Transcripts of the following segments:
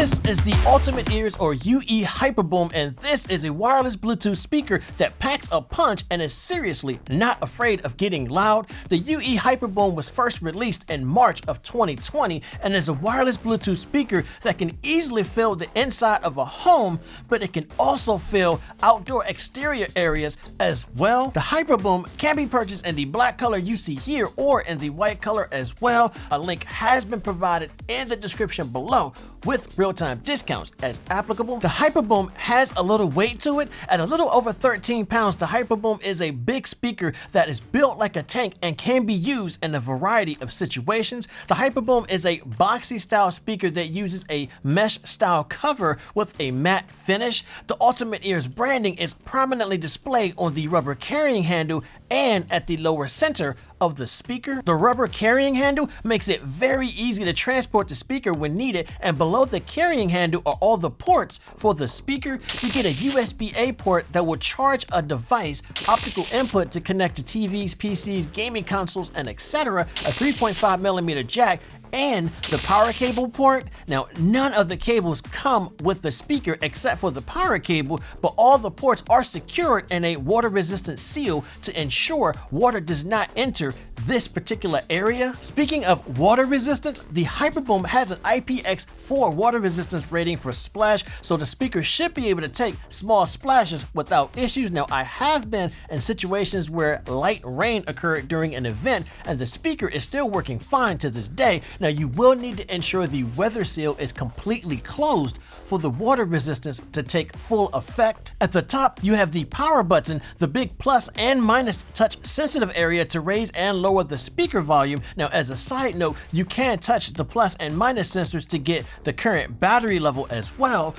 This is the Ultimate Ears or UE HyperBoom, and this is a wireless Bluetooth speaker that packs a punch and is seriously not afraid of getting loud. The UE HyperBoom was first released in March of 2020 and is a wireless Bluetooth speaker that can easily fill the inside of a home, but it can also fill outdoor exterior areas as well. The HyperBoom can be purchased in the black color you see here or in the white color as well. A link has been provided in the description below with real-time discounts as applicable. The HyperBoom has a little weight to it. At a little over 13 pounds, the HyperBoom is a big speaker that is built like a tank and can be used in a variety of situations. The HyperBoom is a boxy style speaker that uses a mesh style cover with a matte finish. The Ultimate Ears branding is prominently displayed on the rubber carrying handle and at the lower center of the speaker. The rubber carrying handle makes it very easy to transport the speaker when needed, and below the carrying handle are all the ports for the speaker. You get a USB-A port that will charge a device, optical input to connect to TVs, PCs, gaming consoles, and etc., a 3.5mm jack, and the power cable port. Now, none of the cables come with the speaker except for the power cable, but all the ports are secured in a water-resistant seal to ensure water does not enter this particular area. Speaking of water resistance, the HyperBoom has an IPX4 water resistance rating for splash, so the speaker should be able to take small splashes without issues. Now, I have been in situations where light rain occurred during an event and the speaker is still working fine to this day. Now, you will need to ensure the weather seal is completely closed for the water resistance to take full effect. At the top, you have the power button, the big plus and minus touch sensitive area to raise and lower the speaker volume. Now, as a side note, you can touch the plus and minus sensors to get the current battery level as well.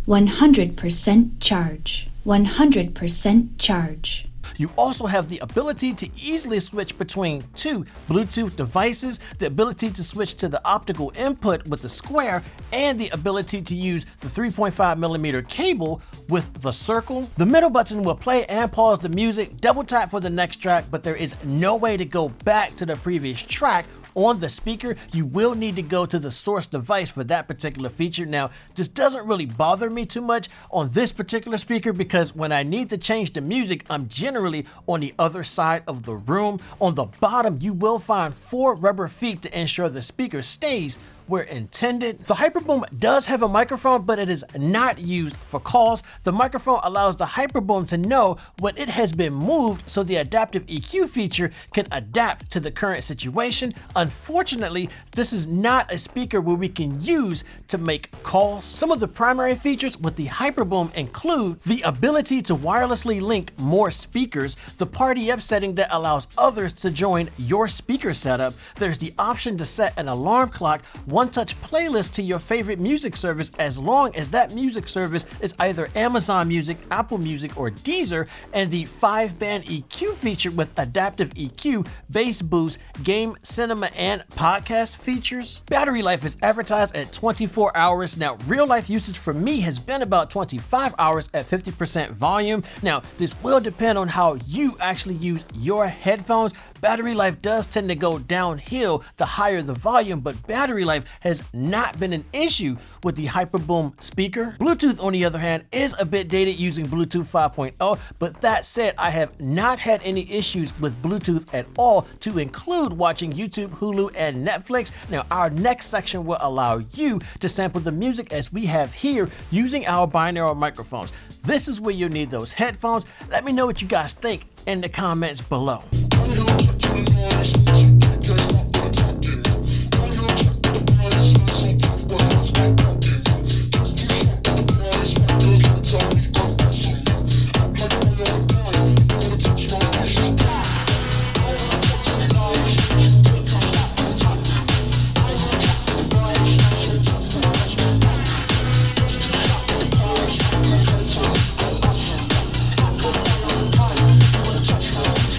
100% charge. 100% charge. You also have the ability to easily switch between two Bluetooth devices, the ability to switch to the optical input with the square, and the ability to use the 3.5mm cable with the circle. The middle button will play and pause the music, double tap for the next track, but there is no way to go back to the previous track on the speaker. You will need to go to the source device for that particular feature. Now, this doesn't really bother me too much on this particular speaker because when I need to change the music, I'm generally on the other side of the room. On the bottom, you will find 4 rubber feet to ensure the speaker stays where intended. The HyperBoom does have a microphone, but it is not used for calls. The microphone allows the HyperBoom to know when it has been moved, so the adaptive EQ feature can adapt to the current situation. Unfortunately, this is not a speaker where we can use to make calls. Some of the primary features with the HyperBoom include the ability to wirelessly link more speakers, the party up setting that allows others to join your speaker setup. There's the option to set an alarm clock, one-touch playlist to your favorite music service as long as that music service is either Amazon Music, Apple Music, or Deezer, and the 5-band EQ feature with adaptive EQ, bass boost, game, cinema, and podcast features. Battery life is advertised at 24 hours. Now, real-life usage for me has been about 25 hours at 50% volume. Now, this will depend on how you actually use your headphones. Battery life does tend to go downhill the higher the volume, but battery life has not been an issue with the HyperBoom speaker. Bluetooth, on the other hand, is a bit dated using Bluetooth 5.0, but that said, I have not had any issues with Bluetooth at all, to include watching YouTube, Hulu, and Netflix. Now, our next section will allow you to sample the music as we have here using our binaural microphones. This is where you'll need those headphones. Let me know what you guys think in the comments below.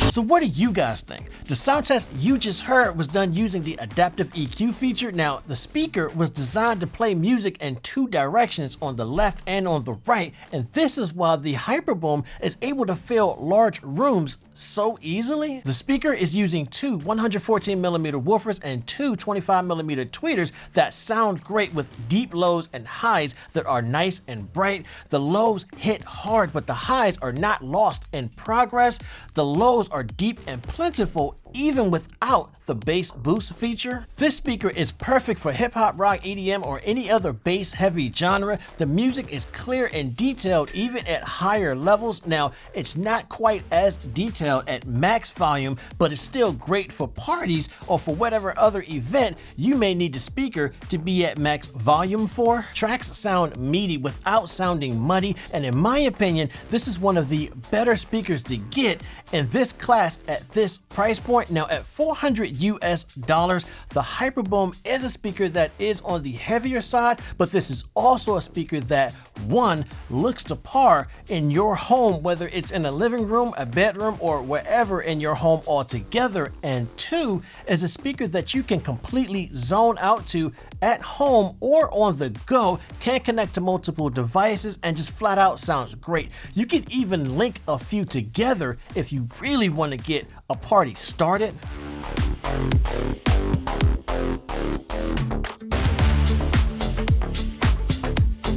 So what do you guys think? The sound test you just heard was done using the adaptive EQ feature. Now, the speaker was designed to play music in 2 directions, on the left and on the right, and this is why the HyperBoom is able to fill large rooms so easily. The speaker is using 2 114mm woofers and 2 25mm tweeters that sound great with deep lows and highs that are nice and bright. The lows hit hard, but the highs are not lost in progress. The lows are deep and plentiful even without the bass boost feature. This speaker is perfect for hip hop, rock, EDM, or any other bass heavy genre. The music is clear and detailed even at higher levels. Now, it's not quite as detailed at max volume, but it's still great for parties or for whatever other event you may need the speaker to be at max volume for. Tracks sound meaty without sounding muddy, and in my opinion, this is one of the better speakers to get in this class at this price point. Now, at $400 US, the HyperBoom is a speaker that is on the heavier side, but this is also a speaker that, one, looks to par in your home, whether it's in a living room, a bedroom, or wherever in your home altogether, and two, is a speaker that you can completely zone out to at home or on the go, can connect to multiple devices, and just flat out sounds great. You can even link a few together if you really want to get a party started.